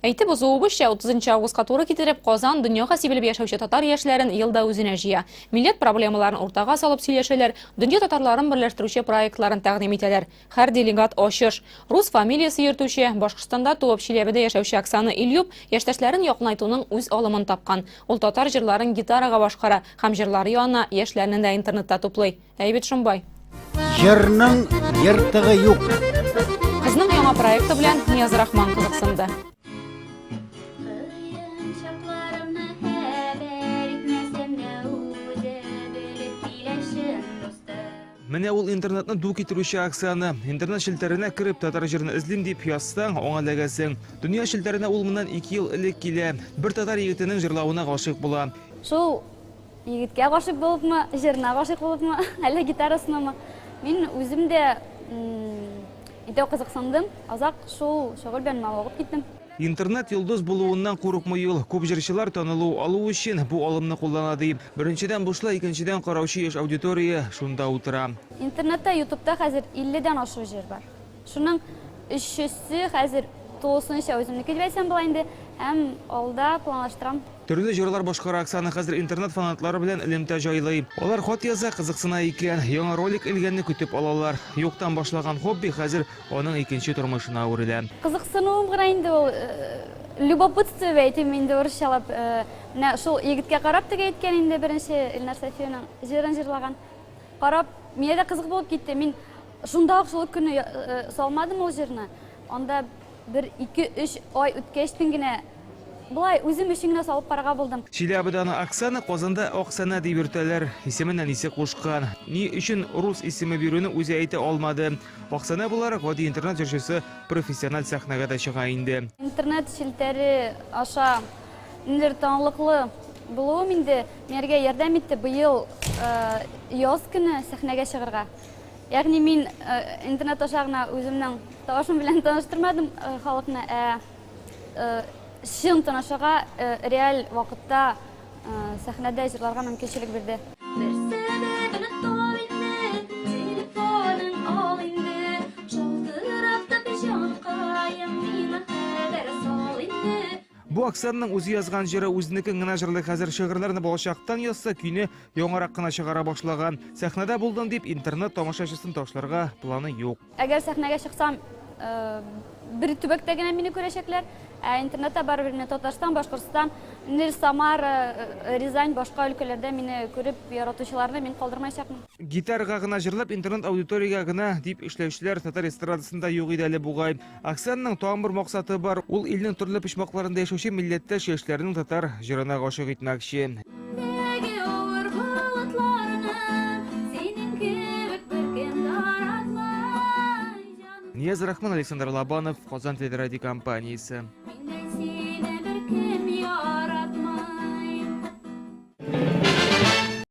Әйтеп узуыбызча 30 августка туры китереп, Казан дөньяга сибелеп яшәүче татар яшьләрен елда үзенә җыя. Милләт проблемаларын уртага салып сөйләшәләр, дөнья татарларын берләштерүче проектларын тәкъдим итәләр. Һәр делегат ачыш. Рус фамилиясе йөртүче, Башкортстанда туып Чиләбедә яшәүче Оксана Ильюб яшьтәшләрен якынайтуның үз алымын тапкан. Ул татар җырларын гитарага башкара һәм җырлары янына яшьләрне дә интернетта туплый. Әйбит шунбай. Җырның йыртыгы юк. Кызның яңа проекты белән Нияз Рахман кызыксынды. Менә ул интернетны ду китерүче Оксана. Интернет шелтәренә кереп татар җырын эзлим дип язсаң, аңа ләгәсең. Дөнья шелтәренә ул моннан 2 ел элек килә. Бер татар егетенең җырлавына гашыйк була. Шул егеткә гашыйк булыпмы, җырына гашыйк булыпмы, әллә гитарасынамы? Мин үзем дә итә кызыксындым. Азак шул шөгыль белән мавыгып киттем. Интернет йолдыз булуыннан курыкмый ул. Күп җырчылар танылу алу өчен бу алымны куллана ди. Беренчедән бушлай, икенчедән караучы яшь аудитория шунда утыра. Интернетта, YouTube'да хәзер 50-дән ашу җыр бар. Шуның 300-се хәзер тулысынча үземнеке дип әйтсәм була инде, һәм алда планлаштырам. Төрле җырлар башкара Оксана хәзер интернет фанатлары белән элемтә җайлый. Алар хат яза, кызыксына икән, яңа ролик илгәнне көтеп алалар. Юктан башлаган хобби хәзер аның икенче тормышына әверелә. Кызыксынуым гына инде ул, любопытство әйтим инде урысчалап. Менә шул егеткә карап теге әйткән инде беренче Илнар Сафиевның җырын җырлаган. Карап, миңа да кызык булып китте. Мин шунда ук шул көнне салмадым ул җырны. Анда 1-2-3 ай үткәчтен генә булай үзем өчен генә салып карарга булдым. Чиләбедән Оксана, Казанда Оксана дип йөртәләр. Исеменнән исе кушкан. Ни өчен рус исеме бирүне үзе әйтә алмады. Оксана буларак гади интернет җырчысы профессиональ сәхнәгә дә чыга инде. Интернет шелтәре аша ниндидер танылыклы булуым инде миңа ярдәм итте быел яз көне сәхнәгә чыгарга. Ягъни мин интернет аша гына үземнең тавышым белән таныштырмадым халыкны, шын танышуга реаль вакытта сәхнәдә җырларга мөмкинчелек бирде. Бу Оксананың үзе язган җыры үзенекен генә җырлый, хәзер шигырьләрне балачактан язса, көйне яңарак кына чыгара башлаган. Сәхнәдә булдым дип интернет тамашачысын ташларга планы юк. Әгәр сәхнәгә чыксам, бер төбәктә генә мине күрәчәкләр. Интернетта барыбер менә Татарстан, Башкортстан, Самара, Рязань, башка өлкәләрдә мине күреп яратучыларны мин калдырмаячакмын. Гитарага гына җырлап, интернет аудиториягә гына дип эшләүчеләр татар эстрадасында юк иде әле бугай. Оксананың тагын бер максаты бар. Ул илнең төрле почмакларында яшәүче милләттәш яшьләрнең татар җырына гашыйк итмәкче. Нияз Рахман, Александр Лобанов, Казан телерадиокомпаниясе.